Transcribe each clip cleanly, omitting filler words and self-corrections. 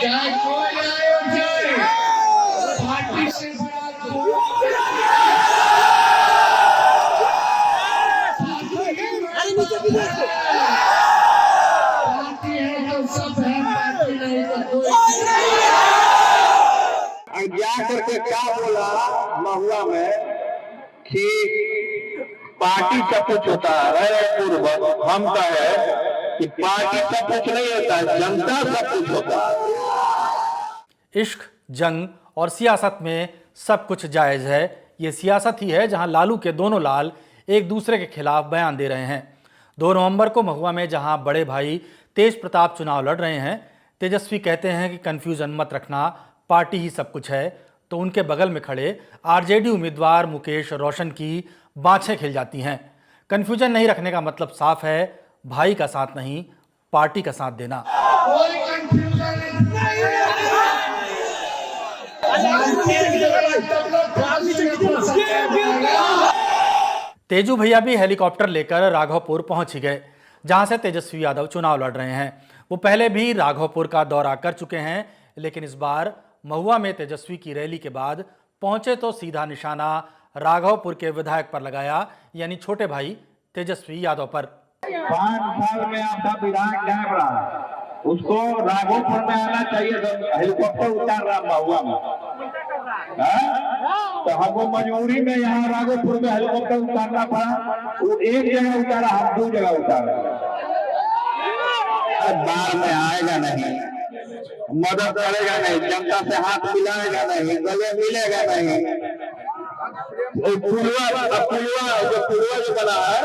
चाहे कोई आए और जाए, पार्टी से बड़ा पार्टी है तो सब है, पार्टी नहीं तो कोई। जा करके क्या बोला महुआ में कि पार्टी सब कुछ होता है, पूर्व हम कहे कि पार्टी सब कुछ नहीं होता है, जनता सब कुछ होता है। इश्क, जंग और सियासत में सब कुछ जायज़ है। ये सियासत ही है जहां लालू के दोनों लाल एक दूसरे के खिलाफ बयान दे रहे हैं। 2 नवंबर को महुआ में जहां बड़े भाई तेज प्रताप चुनाव लड़ रहे हैं, तेजस्वी कहते हैं कि कन्फ्यूजन मत रखना, पार्टी ही सब कुछ है, तो उनके बगल में खड़े आरजेडी उम्मीदवार मुकेश रोशन की बाँछें खिल जाती हैं। कन्फ्यूजन नहीं रखने का मतलब साफ है, भाई का साथ नहीं, पार्टी का साथ देना। कोई कंफ्यूजन तेजू भैया भी हेलीकॉप्टर लेकर राघवपुर पहुंच ही गए, जहां से तेजस्वी यादव चुनाव लड़ रहे हैं। वो पहले भी राघवपुर का दौरा कर चुके हैं, लेकिन इस बार महुआ में तेजस्वी की रैली के बाद पहुंचे तो सीधा निशाना राघवपुर के विधायक पर लगाया, यानी छोटे भाई तेजस्वी यादव पर। 5 साल में आपका विधायक डैम रहा, उसको राघोपुर में आना चाहिए, हेलीकॉप्टर उतार रहा महुआ में, तो हमको मजबूरी में यहाँ राघोपुर में हेलीकॉप्टर उतारना पड़ा। वो एक जगह उतारा, हम 2 जगह उतारा। बार में आएगा नहीं, मदद करेगा नहीं, जनता से हाथ मिलाएगा नहीं, गले मिलेगा नहीं। पुलवा जो बना है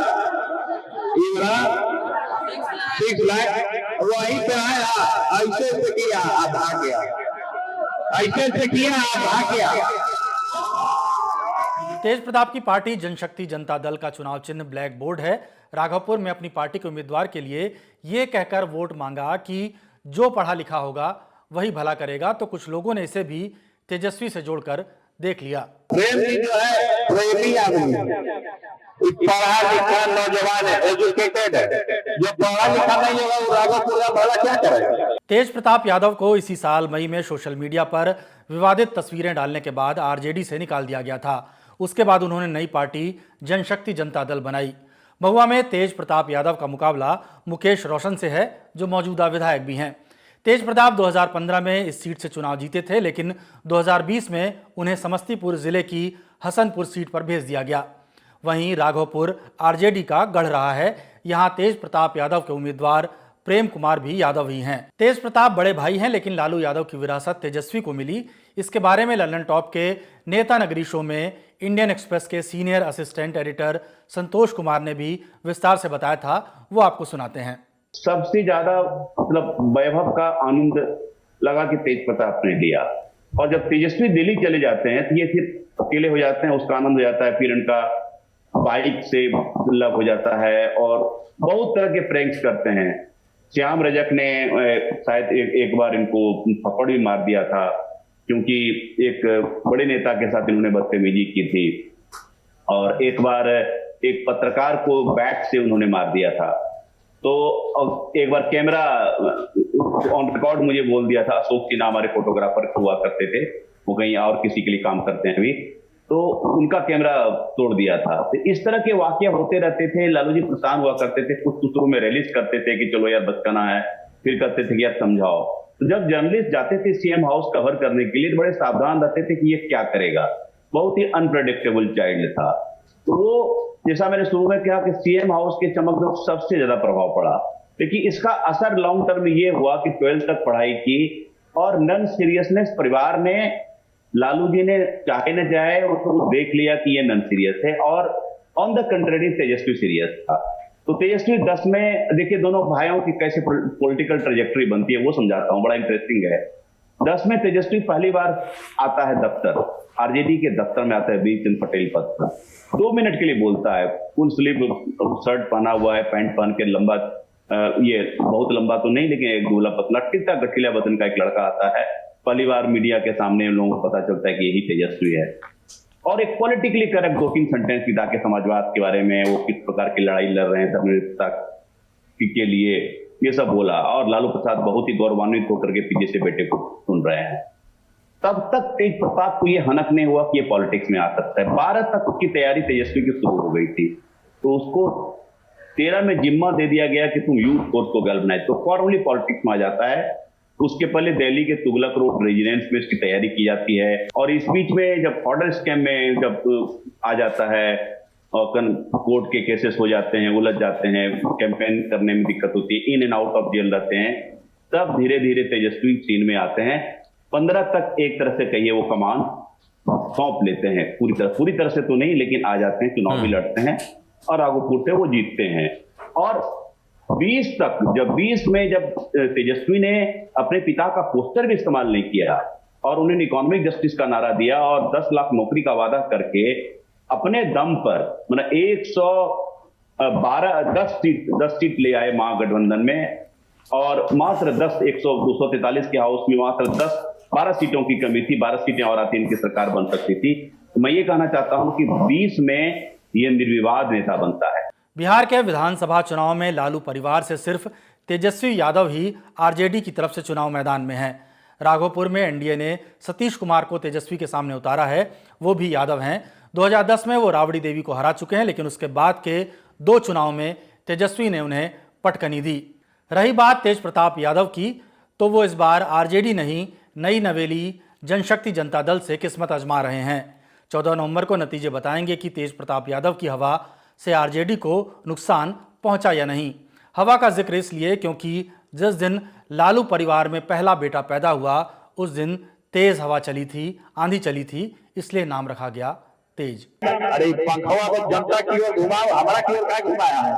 6 लाख वहीं पे आया, ऐसे से किया आप आ गया, ऐसे से किया आप आ गया। तेज प्रताप की पार्टी जनशक्ति जनता दल का चुनाव चिन्ह ब्लैक बोर्ड है। राघवपुर में अपनी पार्टी के उम्मीदवार के लिए ये कहकर वोट मांगा कि जो पढ़ा लिखा होगा वही भला करेगा, तो कुछ लोगों ने इसे भी तेजस्वी से जोड़कर देख लिया। प्रेम जी जो है प्रेमी आदमी, पढ़ा लिखा नौजवान है, एजुकेटेड है, जो पढ़ा लिखा नहीं होगा वो राघवपुर का भला क्या करेगा। तेज प्रताप यादव को इसी साल मई में सोशल मीडिया पर विवादित तस्वीरें डालने के बाद आरजेडी से निकाल दिया गया था। उसके बाद उन्होंने नई पार्टी जनशक्ति जनता दल बनाई। महुआ में तेज प्रताप यादव का मुकाबला मुकेश रोशन से है, जो मौजूदा विधायक भी हैं। तेज प्रताप 2015 में इस सीट से चुनाव जीते थे, लेकिन 2020 में उन्हें समस्तीपुर जिले की हसनपुर सीट पर भेज दिया गया। वहीं राघवपुर आरजेडी का गढ़ रहा है। यहां तेज प्रताप यादव के उम्मीदवार प्रेम कुमार भी यादव ही हैं। तेज प्रताप बड़े भाई हैं, लेकिन लालू यादव की विरासत तेजस्वी को मिली। इसके बारे में लंदन टॉप के नेता नगरी शो में इंडियन एक्सप्रेस के senior assistant editor Santosh Kumar ने भी विस्तार से बताया था, वो आपको सुनाते हैं। सबसे ज्यादा मतलब वैभव का आनंद लगा कि तेज प्रताप ने लिया, और जब तेजस्वी दिल्ली चले जाते हैं तो ये फिर अकेले हो जाते हैं, उसका आनंद हो जाता है। फिर इनका बाइक से लव हो जाता है और बहुत तरह के प्रैंक्स करते हैं। श्याम रजक ने शायद एक बार इनको थप्पड़ भी मार दिया था, क्योंकि एक बड़े नेता के साथ इन्होंने बदतमीजी की थी। और एक बार एक पत्रकार को बैट से उन्होंने मार दिया था। तो एक बार कैमरा ऑन रिकॉर्ड मुझे बोल दिया था, अशोक सिन्हा हमारे फोटोग्राफर हुआ करते थे, वो कहीं और किसी के लिए काम करते हैं अभी, तो उनका कैमरा तोड़ दिया था। तो इस तरह के वाकया होते रहते थे। लालू जी परेशान हुआ करते थे, कुछ सूत्रों में रिलीज करते थे कि चलो यार बचकाना है, फिर कहते थे कि यार समझाओ। तो जब जर्नलिस्ट जाते थे सीएम हाउस कवर करने के लिए, बड़े सावधान रहते थे कि ये क्या करेगा। बहुत ही अनप्रेडिक्टेबल चाइल्ड था। तो वो जैसा मैंने शुरू में कहा कि सीएम हाउस के चमक पर सबसे ज्यादा प्रभाव पड़ा, लेकिन इसका असर लॉन्ग टर्म ये हुआ कि 12th तक पढ़ाई की और नन सीरियसनेस परिवार ने, लालू जी ने चाहे न चाहे उसको देख लिया कि ये नन सीरियस है, और on the contrary Tejashwi serious था। तो तेजस्वी 10 में देखिए दोनों भाइयों की कैसे पॉलिटिकल ट्रेजेक्टरी बनती है वो समझाता हूँ, बड़ा इंटरेस्टिंग है। 10 में तेजस्वी पहली बार आता है दफ्तर, आरजेडी के दफ्तर में आता है बीर चंद पटेल पद पर। 2 मिनट के लिए बोलता है, फुल स्लीव शर्ट पहना हुआ है, पैंट पहन के, लंबा ये बहुत लंबा तो नहीं लेकिन एक गोला पतला टिकता गठीला बदन का एक लड़का आता है। पहली बार मीडिया के सामने लोगों को पता चलता है कि यही तेजस्वी है, और एक पॉलिटिकली करेक्ट 2-3 सेंटेंस की समाजवाद के बारे में, वो किस प्रकार की लड़ाई लड़ रहे हैं धर्मनिरपेक्षता के लिए, ये सब बोला और लालू प्रसाद बहुत ही गौरवान्वित होकर के पीछे से बेटे को सुन रहे हैं, तब तक तेज प्रताप को ये हनक नहीं हुआ कि ये पॉलिटिक्स में आ सकता है। 12 तक उसकी तैयारी तेजस्वी की शुरू हो गई थी, तो उसको 13 में जिम्मा दे दिया गया कि तुम यूथ फोर्स को गैल्वनाइज, तो फॉर्मली पॉलिटिक्स में आ जाता है। उसके पहले दिल्ली के तुगलक रोड रेजिडेंस में इसकी तैयारी की जाती है, और इस बीच में जब ऑर्डर स्कैम में जब आ जाता है और कोर्ट के केसेस हो जाते हैं, उलझ जाते हैं, कैंपेन करने में दिक्कत होती है, in and out of jail रहते हैं, तब धीरे धीरे तेजस्वी सीन में आते हैं। 15 तक एक तरह से कहिए वो कमान सौंप लेते हैं, पूरी तरह से तो नहीं, लेकिन आ जाते हैं, चुनाव भी लड़ते हैं और राघोपुर से वो जीतते हैं। और 20 तक, जब 20 में जब तेजस्वी ने अपने पिता का पोस्टर भी इस्तेमाल नहीं किया और उन्होंने इकोनॉमिक जस्टिस का नारा दिया और 10 लाख नौकरी का वादा करके अपने दम पर मतलब 10 सीट ले आए महागठबंधन में, और मात्र 243 के हाउस में मात्र 12 सीटों की कमी थी, 12 सीटें और आती इनकी सरकार बन सकती थी। तो मैं ये कहना चाहता हूं कि 20 में ये निर्विवाद नेता बनता है। बिहार के विधानसभा चुनाव में लालू परिवार से सिर्फ तेजस्वी यादव ही आरजेडी की तरफ से चुनाव मैदान में हैं। राघोपुर में एनडीए ने सतीश कुमार को तेजस्वी के सामने उतारा है, वो भी यादव हैं। 2010 में वो राबड़ी देवी को हरा चुके हैं, लेकिन उसके बाद के 2 चुनाव में तेजस्वी ने उन्हें पटकनी दी। रही बात तेज प्रताप यादव की, तो वो इस बार आरजेडी नहीं, नई नवेली जनशक्ति जनता दल से किस्मत आजमा रहे हैं। 14 नवंबर को नतीजे बताएंगे कि तेज प्रताप यादव की हवा से आरजेडी को नुकसान पहुंचा या नहीं। हवा का जिक्र इसलिए क्योंकि जिस दिन लालू परिवार में पहला बेटा पैदा हुआ, उस दिन तेज हवा चली थी, आंधी चली थी, इसलिए नाम रखा गया तेज। अरे पंखवा को जनता की ओर घुमाओ, हमारा की ओर क्या घुमाया है?